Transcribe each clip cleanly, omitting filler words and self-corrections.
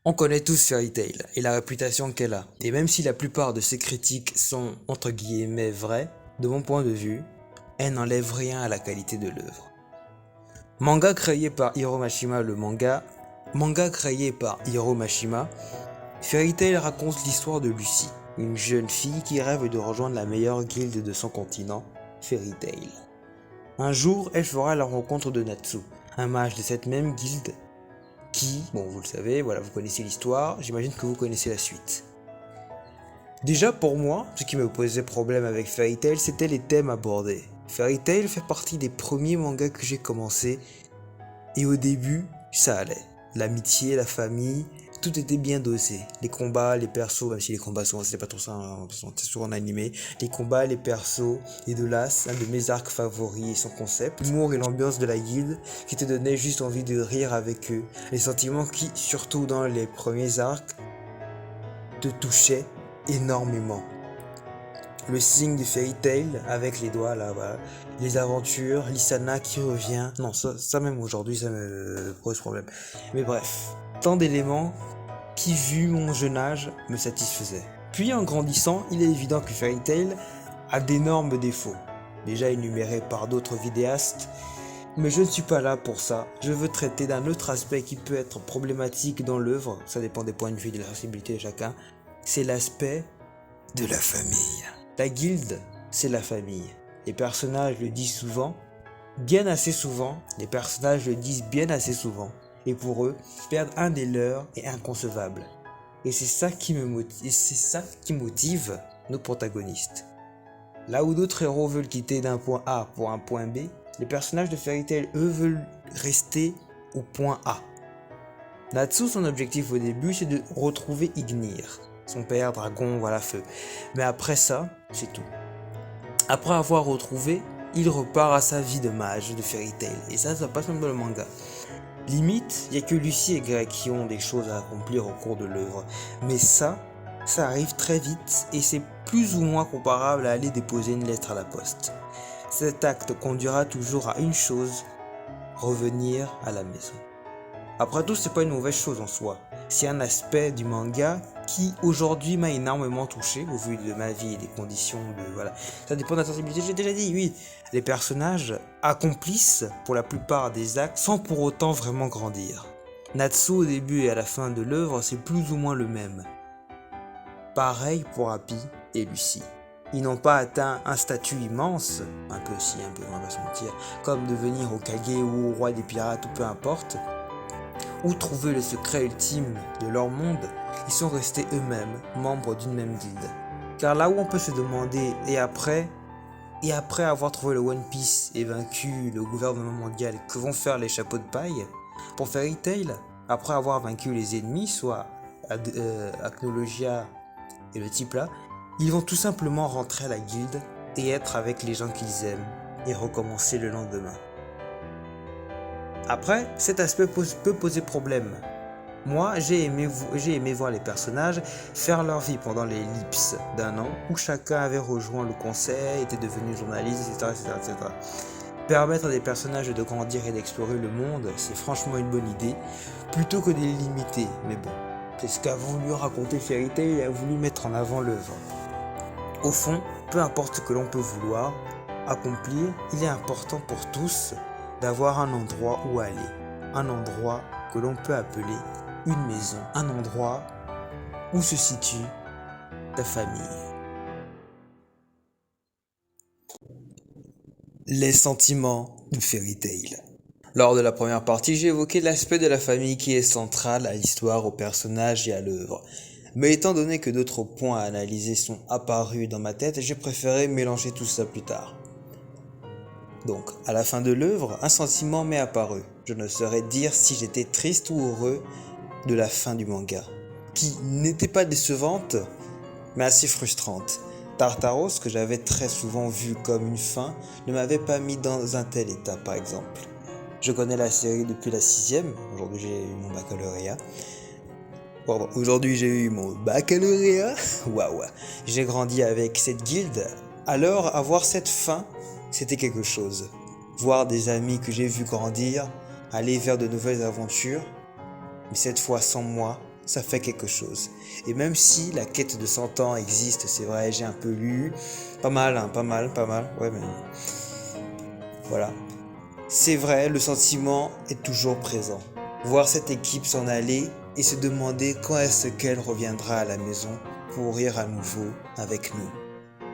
On connaît tous Fairy Tail et la réputation qu'elle a. Et même si la plupart de ses critiques sont entre guillemets vraies, de mon point de vue, elle n'enlève rien à la qualité de l'œuvre. Manga créé par Hiro Mashima, manga créé par Hiro Mashima, Fairy Tail raconte l'histoire de Lucy, une jeune fille qui rêve de rejoindre la meilleure guilde de son continent, Fairy Tail. Un jour, elle fera la rencontre de Natsu, un mage de cette même guilde qui, bon vous le savez, voilà, vous connaissez l'histoire, j'imagine que vous connaissez la suite. Déjà pour moi, ce qui me posait problème avec Fairy Tail, c'était les thèmes abordés. Fairy Tail fait partie des premiers mangas que j'ai commencé, et au début, ça allait. L'amitié, la famille, tout était bien dosé. Les combats, les persos, même si les combats souvent c'était pas trop ça, c'est souvent en animé. Les combats, les persos, les deux las, un de mes arcs favoris et son concept. L'humour et l'ambiance de la guilde qui te donnait juste envie de rire avec eux. Les sentiments qui, surtout dans les premiers arcs, te touchaient énormément. Le signe du Fairy Tail avec les doigts là, voilà. Les aventures, Lisana qui revient. Non, ça même aujourd'hui, ça me pose problème. Mais bref, tant d'éléments qui, vu mon jeune âge, me satisfaisaient. Puis en grandissant, il est évident que Fairy Tail a d'énormes défauts, déjà énumérés par d'autres vidéastes, mais je ne suis pas là pour ça. Je veux traiter d'un autre aspect qui peut être problématique dans l'œuvre, ça dépend des points de vue et de la sensibilité de chacun, c'est l'aspect de la famille. La guilde, c'est la famille. Les personnages le disent souvent, bien assez souvent, les personnages le disent bien assez souvent. Et pour eux, perdre un des leurs est inconcevable. Et c'est ça qui motive nos protagonistes. Là où d'autres héros veulent quitter d'un point A pour un point B, les personnages de Fairy Tail, eux, veulent rester au point A. Natsu, son objectif au début, c'est de retrouver Ignir, son père dragon, voilà feu. Mais après ça, c'est tout. Après avoir retrouvé, il repart à sa vie de mage de Fairy Tail. Et ça passe même dans le manga. Limite, il n'y a que Lucy et Greg qui ont des choses à accomplir au cours de l'œuvre. Mais ça arrive très vite et c'est plus ou moins comparable à aller déposer une lettre à la poste. Cet acte conduira toujours à une chose, revenir à la maison. Après tout, c'est pas une mauvaise chose en soi. C'est un aspect du manga qui aujourd'hui m'a énormément touché au vu de ma vie et des conditions de voilà. Ça dépend de la sensibilité, j'ai déjà dit, oui. Les personnages accomplissent pour la plupart des actes sans pour autant vraiment grandir. Natsu au début et à la fin de l'œuvre, c'est plus ou moins le même. Pareil pour Happy et Lucy. Ils n'ont pas atteint un statut immense, un peu si, un peu, on va pas se mentir, comme devenir Hokage ou au roi des pirates ou peu importe, ou trouver le secret ultime de leur monde, ils sont restés eux-mêmes, membres d'une même guilde. Car là où on peut se demander, et après avoir trouvé le One Piece et vaincu le gouvernement mondial, que vont faire les chapeaux de paille? Pour Fairy Tail, après avoir vaincu les ennemis, soit Acnologia et le type là, ils vont tout simplement rentrer à la guilde et être avec les gens qu'ils aiment et recommencer le lendemain. Après, cet aspect peut poser problème. Moi, j'ai aimé voir les personnages faire leur vie pendant les lips d'un an où chacun avait rejoint le conseil, était devenu journaliste, etc. Permettre à des personnages de grandir et d'explorer le monde, c'est franchement une bonne idée, plutôt que de les limiter. Mais bon, c'est ce qu'a voulu raconter Fairy Tail et a voulu mettre en avant l'œuvre. Au fond, peu importe ce que l'on peut vouloir accomplir, il est important pour tous d'avoir un endroit où aller, un endroit que l'on peut appeler une maison, un endroit où se situe ta famille. Les sentiments de Fairy Tail. Lors de la première partie, j'ai évoqué l'aspect de la famille qui est central à l'histoire, aux personnages et à l'œuvre. Mais étant donné que d'autres points à analyser sont apparus dans ma tête, j'ai préféré mélanger tout ça plus tard. Donc, à la fin de l'œuvre, un sentiment m'est apparu. Je ne saurais dire si j'étais triste ou heureux de la fin du manga, qui n'était pas décevante, mais assez frustrante. Tartaros, que j'avais très souvent vu comme une fin, ne m'avait pas mis dans un tel état, par exemple. Je connais la série depuis la 6ème, aujourd'hui j'ai eu mon baccalauréat. Waouh. J'ai grandi avec cette guilde, alors avoir cette fin, c'était quelque chose. Voir des amis que j'ai vus grandir, aller vers de nouvelles aventures, mais cette fois sans moi, ça fait quelque chose. Et même si la quête de 100 ans existe, c'est vrai, j'ai un peu lu, pas mal, ouais, mais voilà. C'est vrai, le sentiment est toujours présent. Voir cette équipe s'en aller et se demander quand est-ce qu'elle reviendra à la maison pour rire à nouveau avec nous.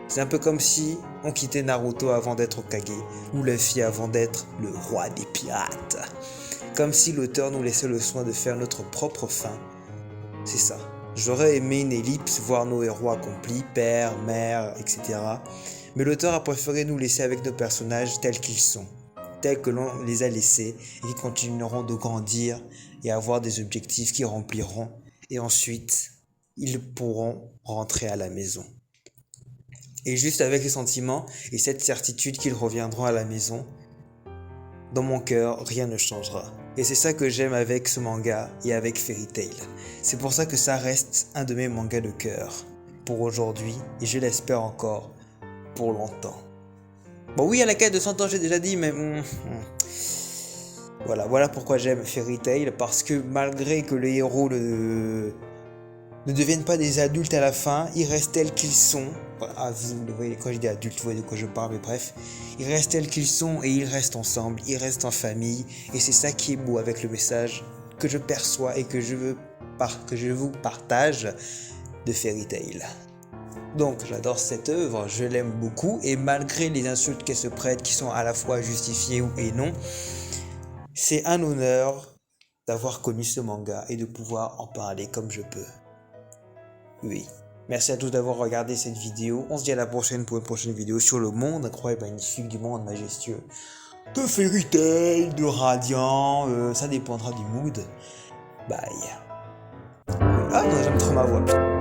C'est un peu comme si on quittait Naruto avant d'être Hokage, ou Luffy avant d'être le roi des pirates. Comme si l'auteur nous laissait le soin de faire notre propre fin. C'est ça. J'aurais aimé une ellipse, voir nos héros accomplis, père, mère, etc. Mais l'auteur a préféré nous laisser avec nos personnages tels qu'ils sont, tels que l'on les a laissés, et qui continueront de grandir et avoir des objectifs qui rempliront, et ensuite, ils pourront rentrer à la maison. Et juste avec ces sentiments et cette certitude qu'ils reviendront à la maison, dans mon cœur, rien ne changera. Et c'est ça que j'aime avec ce manga et avec Fairy Tail. C'est pour ça que ça reste un de mes mangas de cœur pour aujourd'hui et je l'espère encore pour longtemps. Bon oui, à la quête de 100 ans, j'ai déjà dit, mais voilà pourquoi j'aime Fairy Tail, parce que malgré que les héros ne deviennent pas des adultes à la fin, ils restent tels qu'ils sont. Ah, vous le voyez, quand je dis adultes, vous voyez de quoi je parle, mais bref. Ils restent tels qu'ils sont et ils restent ensemble, ils restent en famille. Et c'est ça qui est beau avec le message que je perçois et que je vous partage de Fairy Tail. Donc j'adore cette œuvre, je l'aime beaucoup et malgré les insultes qu'elle se prête qui sont à la fois justifiées et non, c'est un honneur d'avoir connu ce manga et de pouvoir en parler comme je peux. Oui. Merci à tous d'avoir regardé cette vidéo. On se dit à la prochaine pour une prochaine vidéo sur le monde incroyable, magnifique, du monde majestueux de Fairy Tail, de Radiant, ça dépendra du mood. Bye. Ah non, j'aime trop ma voix.